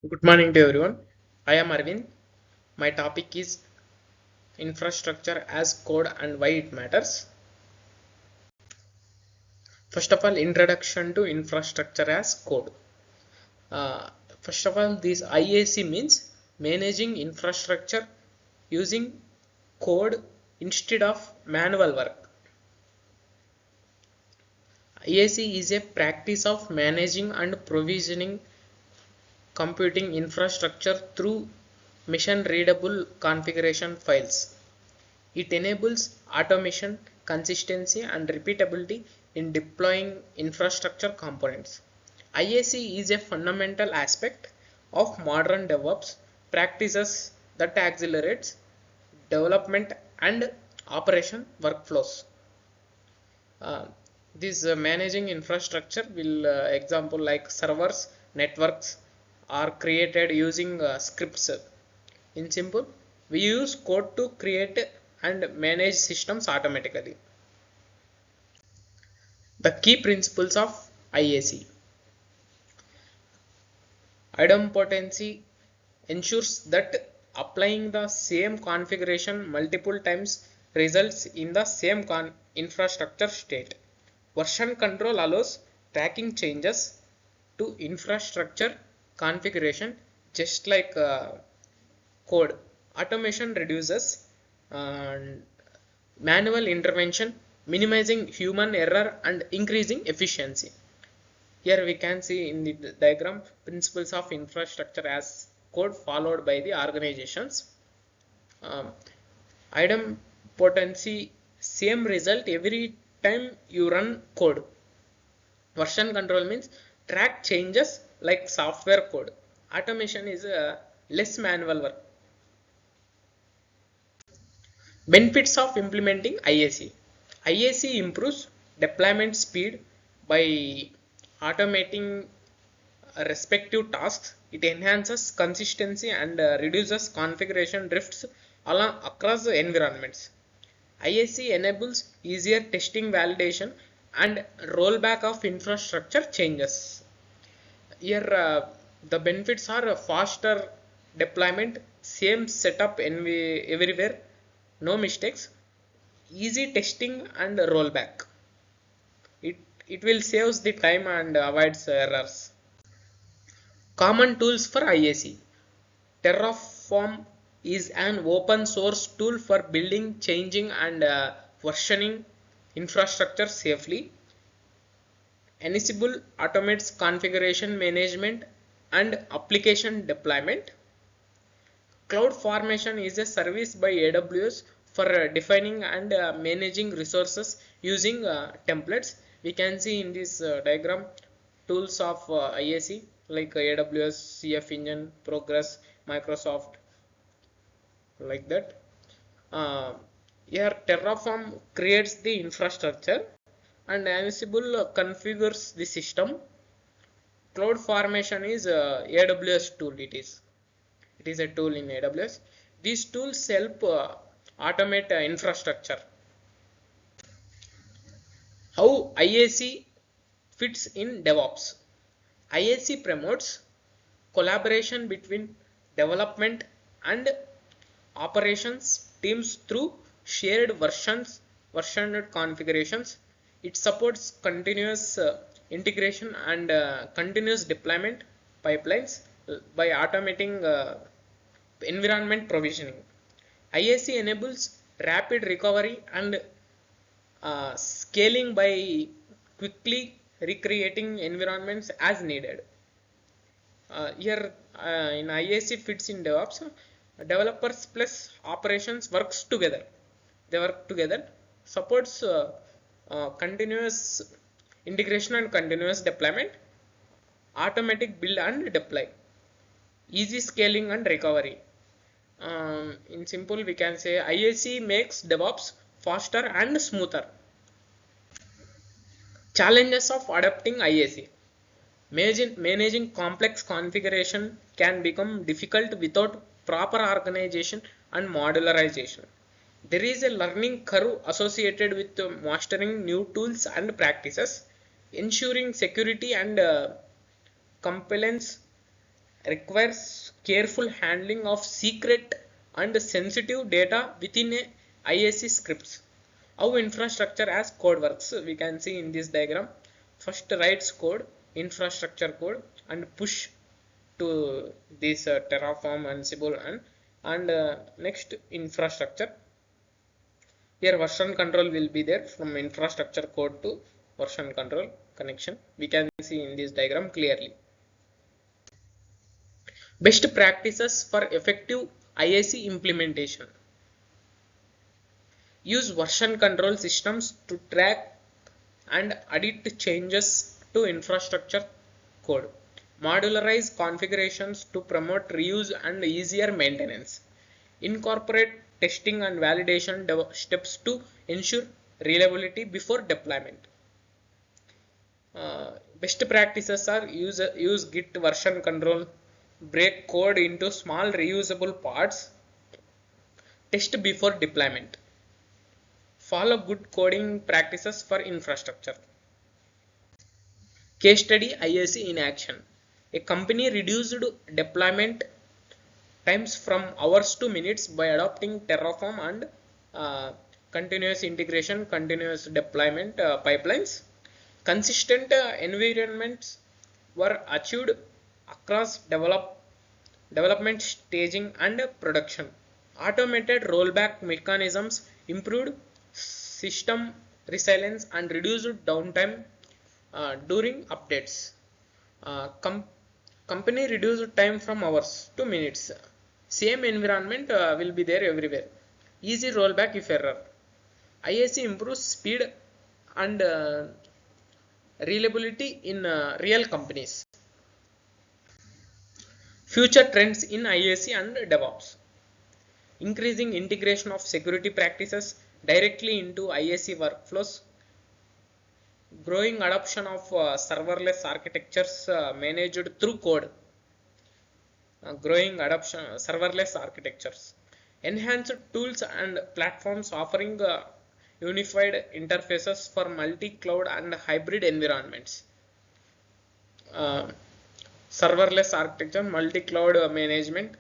Good morning to everyone. I am Arvind. My topic is infrastructure as code and why it matters. First of all, introduction to infrastructure as code. Uh, First of all, this IAC means managing infrastructure using code instead of manual work. IAC is a practice of managing and provisioning computing infrastructure through machine readable configuration files. It enables automation, consistency, and repeatability in deploying infrastructure components. IAC is a fundamental aspect of modern DevOps practices that accelerates development and operation workflows. Uh, this managing infrastructure will example like servers, networks are created using scripts. In simple, we use code to create and manage systems automatically. The key principles of IAC. Idempotency ensures that applying the same configuration multiple times results in the same infrastructure state. Version control allows tracking changes to infrastructure configuration just like code. Automation reduces uh, manual intervention, minimizing human error and increasing efficiency. Here we can see in the diagram principles of infrastructure as code followed by the organizations. Um, Idempotency, same result every time you run code. Version control means track changes like software code. Automation is less manual work. Benefits of implementing IAC. IAC improves deployment speed by automating respective tasks. It enhances consistency and reduces configuration drifts along across the environments. IAC enables easier testing validation and rollback of infrastructure changes. Here the benefits are a faster deployment, same setup everywhere, no mistakes, easy testing and rollback. It it will saves the time and avoids errors. Common tools for IAC. Terraform is an open source tool for building, changing and versioning infrastructure safely. Ansible automates configuration management and application deployment. CloudFormation is a service by AWS for defining and managing resources using templates. We can see in this diagram tools of IAC like AWS, CF Engine, Progress, Microsoft, like that. Uh, Here Terraform creates the infrastructure and Ansible configures the system. CloudFormation is AWS tool. It is a tool in AWS. These tools help automate infrastructure. How IAC fits in DevOps. IAC promotes collaboration between development and operations teams through shared versioned configurations. It supports continuous integration and continuous deployment pipelines by automating environment provisioning. IAC enables rapid recovery and scaling by quickly recreating environments as needed. Here in IAC fits in DevOps, developers plus operations works together. They work together, supports continuous integration and continuous deployment, automatic build and deploy, easy scaling and recovery. In simple, we can say IAC makes DevOps faster and smoother. Challenges of adopting IAC. Managing complex configuration can become difficult without proper organization and modularization. There is a learning curve associated with mastering new tools and practices, ensuring security and compliance requires careful handling of secret and sensitive data within a IAC scripts. How infrastructure as code works, we can see in this diagram. First writes code, infrastructure code, and push to this Terraform, Ansible, and next infrastructure. Here version control will be there from infrastructure code to version control connection. We can see in this diagram clearly. Best practices for effective IAC implementation. Use version control systems to track and edit changes to infrastructure code. Modularize configurations to promote reuse and easier maintenance. Incorporate testing and validation steps to ensure reliability before deployment. Best practices are use Git version control, break code into small reusable parts, test before deployment. Follow good coding practices for infrastructure. Case study IAC in action. A company reduced deployment times from hours to minutes by adopting Terraform and continuous integration, continuous deployment pipelines. Consistent environments were achieved across development staging and production. Automated rollback mechanisms improved system resilience and reduced downtime during updates. Company reduced time from hours to minutes. Same environment will be there everywhere. Easy rollback if error. IAC improves speed and reliability in real companies. Future trends in IAC and DevOps. Increasing integration of security practices directly into IAC workflows. Growing adoption of serverless architectures managed through code. Growing adoption serverless architectures. Enhanced tools and platforms offering unified interfaces for multi-cloud and hybrid environments. Serverless architecture, multi-cloud management.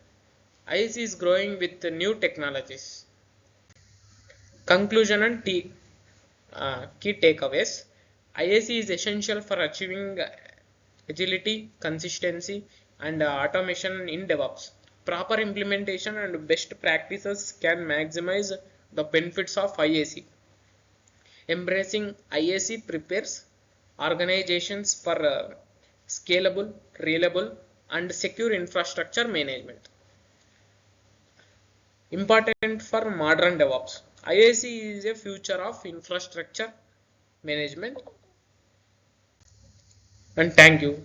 IAC is growing with new technologies. Conclusion and key takeaways. IAC is essential for achieving agility, consistency, and automation in DevOps. Proper implementation and best practices can maximize the benefits of IAC. Embracing IAC prepares organizations for scalable, reliable, and secure infrastructure management. Important for modern DevOps. IAC is a future of infrastructure management. And thank you.